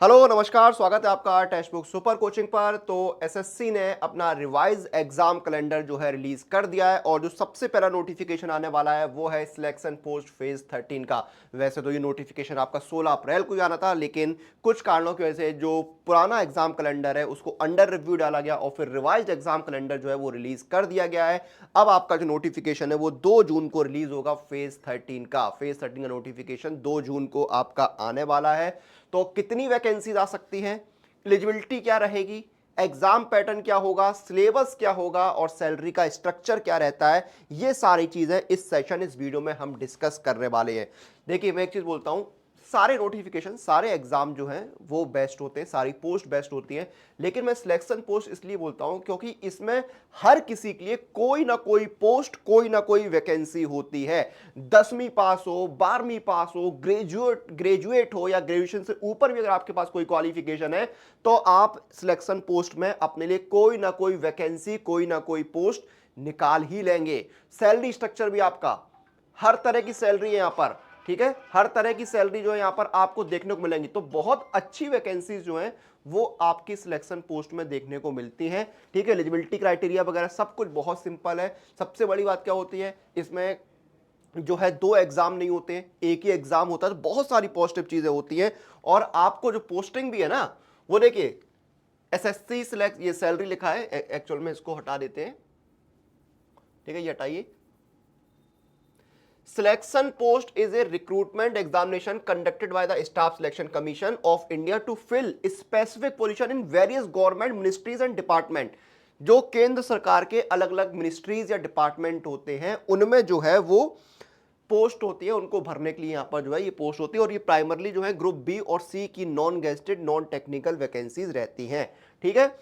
Hello नमस्कार, स्वागत है आपका टेक्स्ट बुक सुपर कोचिंग पर। तो एसएससी ने अपना रिवाइज एग्जाम कैलेंडर जो है रिलीज कर दिया है और जो सबसे पहला नोटिफिकेशन आने वाला है वो है सिलेक्शन पोस्ट फेज 13 का। वैसे तो ये नोटिफिकेशन आपका 16 अप्रैल को ही आना था, लेकिन कुछ कारणों की वजह से जो पुराना एग्जाम कैलेंडर है उसको अंडर रिव्यू डाला गया और फिर रिवाइज एग्जाम कैलेंडर जो है वो रिलीज कर दिया गया है। अब आपका जो नोटिफिकेशन है वो 2 जून को रिलीज होगा फेज 13 का। फेज 13 का नोटिफिकेशन 2 जून को आपका आने वाला है। तो कितनी वैकेंसीज आ सकती हैं, एलिजिबिलिटी क्या रहेगी, एग्जाम पैटर्न क्या होगा, सिलेबस क्या होगा और सैलरी का स्ट्रक्चर क्या रहता है, ये सारी चीजें इस सेशन इस वीडियो में हम डिस्कस करने वाले हैं। देखिए मैं एक चीज बोलता हूं, सारे नोटिफिकेशन सारे एग्जाम जो हैं वो बेस्ट होते हैं, सारी पोस्ट बेस्ट होती हैं, लेकिन मैं सिलेक्शन पोस्ट इसलिए बोलता हूं क्योंकि इसमें हर किसी के लिए कोई ना कोई पोस्ट, कोई ना कोई वैकेंसी होती है। 10वीं पास हो, 12वीं पास हो, ग्रेजुएट हो या ग्रेजुएशन से ऊपर भी अगर आपके पास कोई क्वालिफिकेशन है तो आप सिलेक्शन पोस्ट में अपने लिए कोई ना कोई वैकेंसी, कोई ना कोई पोस्ट निकाल ही लेंगे। सैलरी स्ट्रक्चर भी आपका हर तरह की सैलरी है यहां पर, ठीक है, हर तरह की सैलरी जो है यहां पर आपको देखने को मिलेंगी। तो बहुत अच्छी वैकेंसीज जो हैं वो आपकी सिलेक्शन पोस्ट में देखने को मिलती हैं। ठीक है, एलिजिबिलिटी क्राइटेरिया वगैरह सब कुछ बहुत सिंपल है। सबसे बड़ी बात क्या होती है इसमें, जो है 2 एग्जाम नहीं होते, एक ही एग्जाम होता है। तो बहुत सारी पॉजिटिव चीजें होती हैं और आपको जो पोस्टिंग भी है ना वो देखिए, एसएससी सिलेक्ट, ये सैलरी लिखा है एक्चुअल में, इसको हटा देते हैं, ठीक है, ये हटाइए। Selection post is a recruitment examination conducted by the Staff Selection Commission of India to fill specific position in various government ministries and department। जो केंद्र सरकार के अलग अलग मिनिस्ट्रीज या डिपार्टमेंट होते हैं उनमें जो है वो पोस्ट होती है, उनको भरने के लिए यहाँ पर जो है ये पोस्ट होती है। और ये प्राइमरली जो है ग्रुप बी और सी की non gazetted non technical vacancies रहती हैं। ठीक है,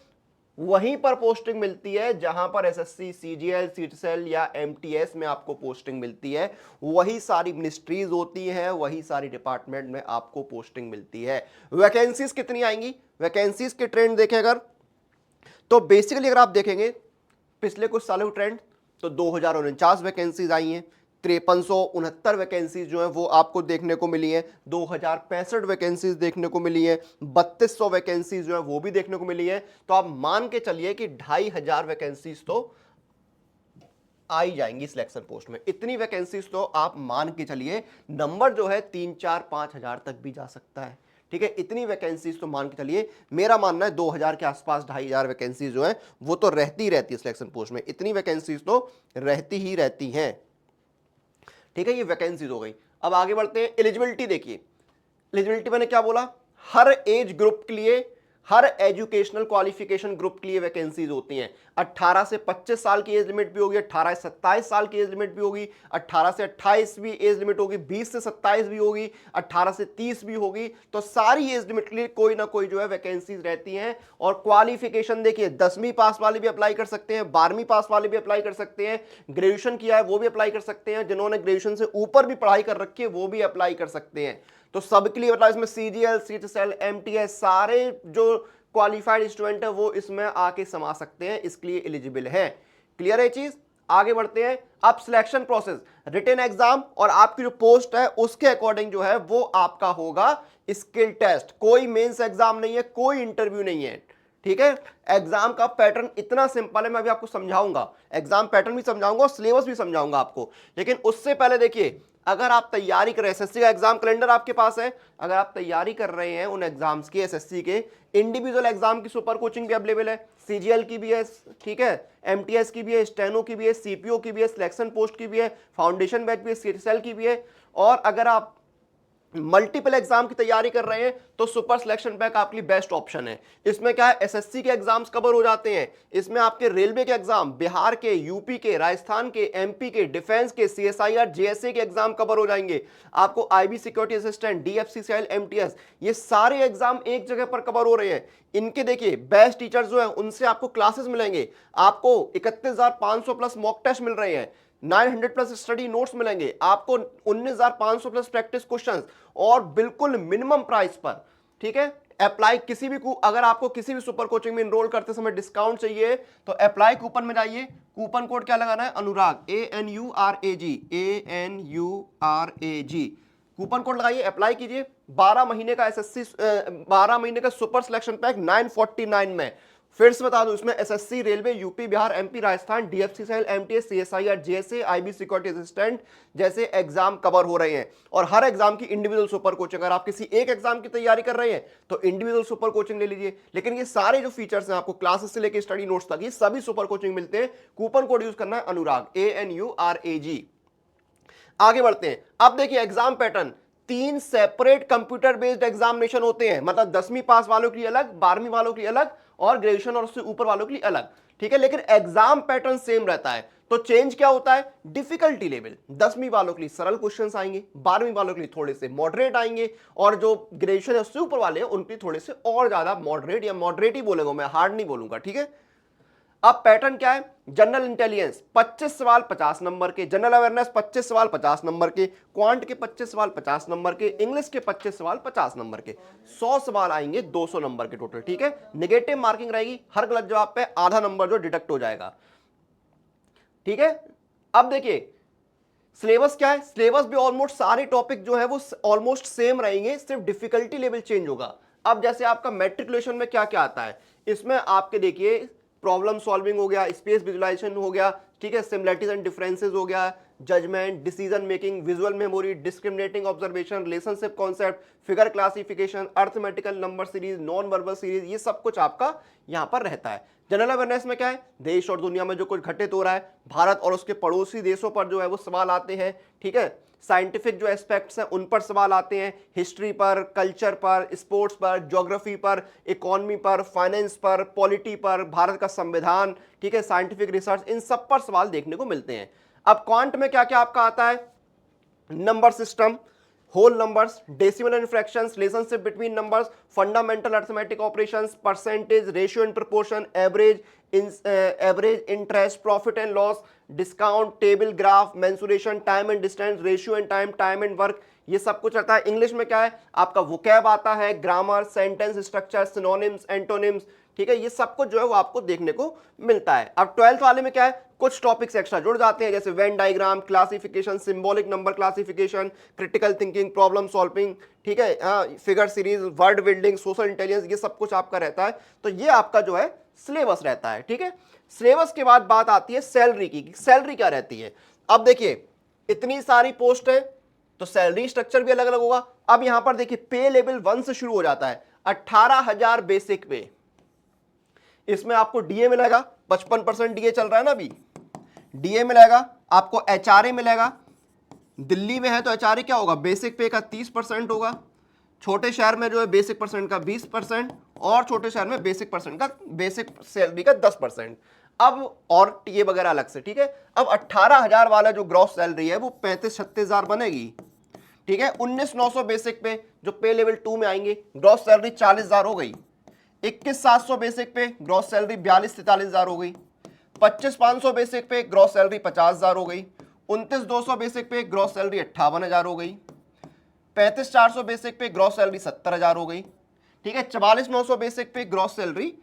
वहीं पर पोस्टिंग मिलती है जहां पर एसएससी, सीजीएल, सीटसेल या एमटीएस में आपको पोस्टिंग मिलती है। वही सारी मिनिस्ट्रीज होती हैं, वही सारी डिपार्टमेंट में आपको पोस्टिंग मिलती है। वैकेंसीज कितनी आएंगी, वैकेंसीज के ट्रेंड देखें अगर, तो बेसिकली अगर आप देखेंगे पिछले कुछ सालों का ट्रेंड, तो 2049 वैकेंसीज आई हैं, 5369 वैकेंसीज जो है वो आपको देखने को मिली है, 2065 वैकेंसीज देखने को मिली है, 3200 वैकेंसीज जो है वो भी देखने को मिली है। तो आप मान के चलिए कि 2500 वैकेंसीज तो आ ही जाएंगी सिलेक्शन पोस्ट में। इतनी वैकेंसीज तो आप मान के चलिए, नंबर जो है 3-4-5 हजार तक भी जा सकता है। ठीक है, इतनी वैकेंसीज तो मान के चलिए, मेरा मानना है 2000 के आसपास 2500 वैकेंसीज जो है वो तो रहती रहती है सिलेक्शन पोस्ट में। इतनी वैकेंसीज तो रहती ही रहती हैं। ठीक है, ये वैकेंसीज हो गई। अब आगे बढ़ते हैं, एलिजिबिलिटी देखिए। एलिजिबिलिटी मैंने क्या बोला, हर एज ग्रुप के लिए, हर एजुकेशनल क्वालिफिकेशन ग्रुप के लिए वैकेंसीज होती हैं। 18 से 25 साल की एज लिमिट भी होगी, 18 से 27 साल की एज लिमिट भी होगी, 18 से 28 भी एज लिमिट होगी, 20 से 27 भी होगी, 18 से 30 भी होगी। तो सारी एज लिमिट के लिए कोई ना कोई जो है वैकेंसीज रहती हैं। और क्वालिफिकेशन देखिए, 10वीं पास वाले भी अप्लाई कर सकते हैं, 12वीं पास वाले भी अप्लाई कर सकते हैं, ग्रेजुएशन किया है वो भी अप्लाई कर सकते हैं, जिन्होंने ग्रेजुएशन से ऊपर भी पढ़ाई कर रखी है वो भी अप्लाई कर सकते हैं। तो सबके लिए मतलब इसमें सीजीएल, सीटसेल, एमटीएस सारे जो क्वालिफाइड स्टूडेंट है वो इसमें आके समा सकते हैं, इसके लिए एलिजिबल है। क्लियर है चीज, आगे बढ़ते हैं। अब सिलेक्शन प्रोसेस, रिटन एग्जाम और आपकी जो पोस्ट है उसके अकॉर्डिंग जो है वो आपका होगा स्किल टेस्ट। कोई मेंस एग्जाम नहीं है, कोई इंटरव्यू नहीं है। ठीक है, एग्जाम का पैटर्न इतना सिंपल है, मैं अभी आपको समझाऊंगा, एग्जाम पैटर्न भी समझाऊंगा और सिलेबस भी समझाऊंगा आपको। लेकिन उससे पहले देखिए, अगर आप तैयारी कर रहे हैं, एसएससी का एग्जाम कैलेंडर आपके पास है, अगर आप तैयारी कर रहे हैं उन एग्जाम्स की, एसएससी के इंडिविजुअल एग्जाम की सुपर कोचिंग भी अवेलेबल है, सीजीएल की भी है, ठीक है, एमटीएस की भी है, स्टेनो की भी है, सीपीओ की भी है, सिलेक्शन पोस्ट की भी है, फाउंडेशन बैच भी है, सीटसेल की भी है। और अगर आप मल्टीपल एग्जाम की तैयारी कर रहे हैं तो सुपर सिलेक्शन पैक आपके लिए बेस्ट ऑप्शन है। इसमें क्या है, एसएससी के एग्जाम्स कवर हो जाते हैं, इसमें आपके रेलवे के एग्जाम, बिहार के, यूपी के, राजस्थान के, एमपी के, डिफेंस के, सीएसआईआर, जेएसए के एग्जाम कवर हो जाएंगे। आपको IB security assistant, DFCCL, MTS, ये सारे एग्जाम एक जगह पर कवर हो रहे हैं। इनके देखिए बेस्ट टीचर्स जो है उनसे आपको क्लासेस मिलेंगे, आपको 31,500 प्लस मॉक टेस्ट मिल रहे हैं, 900 प्लस स्टडी नोट्स मिलेंगे आपको, 19,500 प्लस प्रैक्टिस क्वेश्चंस और बिल्कुल मिनिमम प्राइस पर। ठीक है, अप्लाई किसी भी, अगर आपको किसी भी सुपर कोचिंग में इनरोल करते समय डिस्काउंट चाहिए तो अप्लाई कूपन में जाइए, कूपन कोड क्या लगाना है, अनुराग, ANURAG, ANURAG, कूपन कोड लगाइए, अप्लाई कीजिए। 12 महीने का एसएससी, 12 महीने का सुपर सिलेक्शन पैक 949 में। फिर से बता दूं, इसमें SSC, railway, UP, Bihar, MP, Rajasthan, DFCCL, MTS, CSIR, JSA, IB security assistant जैसे एग्जाम कवर हो रहे हैं। और हर एग्जाम की इंडिविजुअल सुपर कोचिंग, अगर आप किसी एक एग्जाम की तैयारी कर रहे हैं तो इंडिविजुअल सुपर कोचिंग ले लीजिए। लेकिन ये सारे जो फीचर्स हैं आपको क्लासेस से लेकर स्टडी नोट्स तक, ये सभी सुपर कोचिंग मिलते हैं। कूपन कोड यूज करना है अनुराग, ANURAG। आगे बढ़ते हैं। अब देखिए exam pattern, 3 separate computer based examination होते हैं, मतलब 10वीं पास वालों के लिए अलग, 12वीं वालों के लिए अलग, और ग्रेजुएशन और उससे ऊपर वालों के लिए अलग। ठीक है, लेकिन एग्जाम पैटर्न सेम रहता है। तो चेंज क्या होता है? डिफिकल्टी लेवल, 10वीं वालों के लिए सरल क्वेश्चंस आएंगे, 12वीं वालों के लिए थोड़े से मॉडरेट आएंगे, और जो ग्रेजुएशन है उससे ऊपर वाले हैं उनके लिए थोड़े से और ज्यादा मॉडरेट, या मॉडरेट ही बोलेंगे, मैं हार्ड नहीं बोलूंगा। ठीक है, अब पैटर्न क्या है? जनरल इंटेलिजेंस 25 सवाल 50 नंबर के, जनरल अवेयरनेस 25 सवाल 50 नंबर के, क्वांट के 25 सवाल 50 नंबर के, इंग्लिश के 25 सवाल 50 नंबर के, 100 सवाल आएंगे 200 नंबर के टोटल। ठीक है, नेगेटिव मार्किंग रहेगी, हर गलत जवाब पे आधा नंबर जो डिडक्ट हो जाएगा। ठीक है, अब देखिए सिलेबस क्या है? सिलेबस भी ऑलमोस्ट सारे टॉपिक जो है वो ऑलमोस्ट सेम रहेंगे, सिर्फ डिफिकल्टी लेवल चेंज होगा। अब जैसे आपका मैट्रिकुलेशन में क्या क्या आता है, इसमें आपके देखिए प्रॉब्लम सॉल्विंग हो गया, स्पेस विजुअलाइजेशन हो गया, ठीक है, सिमिलरिटीज एंड डिफरेंसेस हो गया, judgment, decision making, visual memory, discriminating observation, relationship concept, figure classification, arithmetical number series, non verbal series, ये सब कुछ आपका यहां पर रहता है। जनरल अवेयरनेस में क्या है? देश और दुनिया में जो कुछ घटित हो रहा है, भारत और उसके पड़ोसी देशों पर जो है वो सवाल आते हैं। ठीक है, साइंटिफिक जो एस्पेक्ट्स हैं उन पर सवाल आते हैं, हिस्ट्री पर, कल्चर पर, स्पोर्ट्स पर, ज्योग्राफी पर, इकोनॉमी पर, फाइनेंस पर, पॉलिटी पर, भारत का संविधान, ठीक है, साइंटिफिक रिसर्च, इन सब पर सवाल देखने को मिलते हैं। अब क्वांट में क्या क्या आपका आता है? Number system, whole numbers, decimal and fractions, relationship between numbers, fundamental arithmetic operations, percentage, ratio and proportion, average, average, interest, profit and loss, discount, table, graph, mensuration, time and distance, ratio and time and work, ये सब कुछ रहता है। English में क्या है? आपका vocab आता है, grammar, sentence structure, synonyms, antonyms, ठीक है, ये सब कुछ जो है वो आपको देखने को मिलता है। अब 12th वाले में क्या है? कुछ टॉपिक्स एक्स्ट्रा जुड़ जाते हैं, जैसे Venn diagram, classification, symbolic number classification, critical thinking, problem solving, ठीक है, figure series, word building, social intelligence, ये सब कुछ आपका रहता है। तो ये आपका जो है सिलेबस रहता है। ठीक है, सिलेबस के बाद बात आती है सैलरी की, सैलरी क्या रहती है। अब देखिए इतनी सारी पोस्ट है तो सैलरी स्ट्रक्चर भी अलग अलग होगा। अब यहां पर देखिए पे लेवल 1 से शुरू हो जाता है, 18,000 बेसिक पे, इसमें आपको डीए मिलेगा, 55% डीए चल रहा है ना अभी, डीए मिलेगा, आपको एचआरए मिलेगा। दिल्ली में है तो एचआरए क्या होगा? बेसिक पे का 30% होगा, छोटे शहर में जो है बेसिक परसेंट का 20%, और छोटे शहर में बेसिक परसेंट का, बेसिक सैलरी का 10%। अब और टीए वगैरह अलग से। ठीक है, अब 18,000 वाला जो ग्रॉस सैलरी है वो 35-36,000 बनेगी। ठीक है, 19,900 बेसिक पे जो पे लेवल 2 में आएंगे, ग्रॉस सैलरी 40,000 हो गई। 21,700 बेसिक पे ग्रॉस सैलरी 42-43,000 हो गई। 25,500 बेसिक पे ग्रॉस सैलरी 50,000 हो गई। 29,200 बेसिक पे ग्रॉस सैलरी 58,000 हो गई। 35,400 बेसिक पे ग्रॉस सैलरी 70,000 हो गई। ठीक है, 44,900 बेसिक पे ग्रॉस सैलरी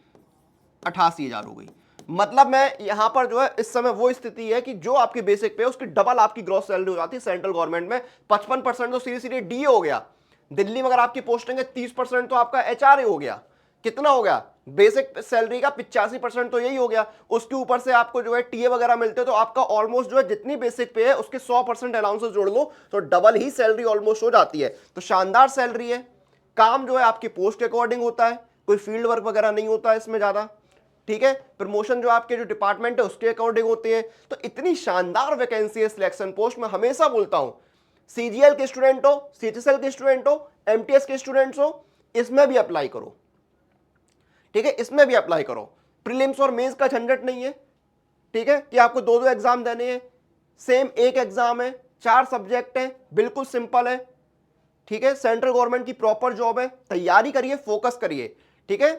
88,000 हो गई। मतलब मैं यहां पर जो है इस समय वो स्थिति है कि जो आपकी बेसिक पे है उसकी डबल आपकी ग्रॉस सैलरी हो जाती है सेंट्रल गवर्नमेंट में। 55% तो सीधे डी हो गया। दिल्ली में अगर आपकी पोस्टिंग है 30% तो आपका एचआरए हो गया। कितना हो गया? बेसिक सैलरी का 85% तो यही हो गया। उसके ऊपर से आपको जो है टीए वगैरह मिलते हैं, तो आपका ऑलमोस्ट जो है जितनी बेसिक पे है उसके 100% अलाउंसेस जोड़ लो तो डबल ही सैलरी ऑलमोस्ट हो जाती है। तो शानदार सैलरी है। काम जो है आपकी पोस्ट के अकॉर्डिंग होता है, कोई फील्ड वर्क वगैरह नहीं होता है इसमें ज्यादा। ठीक है, प्रमोशन जो आपके जो डिपार्टमेंट है उसके अकॉर्डिंग होते हैं। तो इतनी शानदार वैकेंसी है सिलेक्शन पोस्ट में। हमेशा बोलता हूं सीजीएल के स्टूडेंट हो, सीएचएसएल के स्टूडेंट हो, एमटीएस के स्टूडेंट्स हो, इसमें भी अप्लाई करो। ठीक है, इसमें भी अप्लाई करो। प्रीलिम्स और मेंस का झंझट नहीं है। ठीक है, कि आपको 2-2 एग्जाम देने हैं, सेम एक एग्जाम है, 4 सब्जेक्ट है, बिल्कुल सिंपल है। ठीक है, सेंट्रल गवर्नमेंट की प्रॉपर जॉब है। तैयारी करिए, फोकस करिए। ठीक है,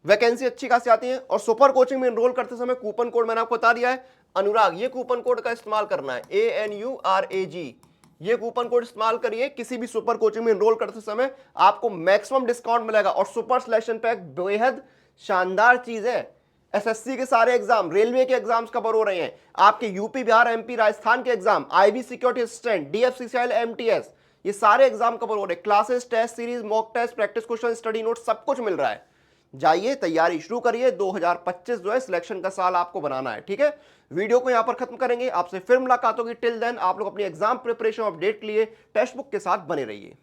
वैकेंसी अच्छी खासी आती है। और सुपर कोचिंग में एनरोल करते समय कूपन कोड मैंने आपको बता दिया है, अनुराग, ये कूपन कोड का इस्तेमाल करना है, ANURAG। ये कूपन कोड इस्तेमाल करिए किसी भी सुपर कोचिंग में एनरोल करते समय, आपको मैक्सिमम डिस्काउंट मिलेगा। और सुपर सिलेक्शन पैक बेहद शानदार चीज है। एसएससी के सारे एग्जाम, रेलवे के एग्जाम्स कवर हो रहे हैं, आपके यूपी, बिहार, एमपी, राजस्थान के exam, IB security assistant, DFCCL, MTS, ये सारे एग्जाम कवर हो रहे, classes, test series, mock test, practice question, study note, सब कुछ मिल रहा है। जाइए तैयारी शुरू करिए, 2025 जो है सिलेक्शन का साल आपको बनाना है। ठीक है, वीडियो को यहां पर खत्म करेंगे, आपसे फिर मुलाकात होगी। टिल देन आप लोग अपनी एग्जाम प्रिपरेशन अपडेट के लिए टेक्स्ट बुक के साथ बने रहिए।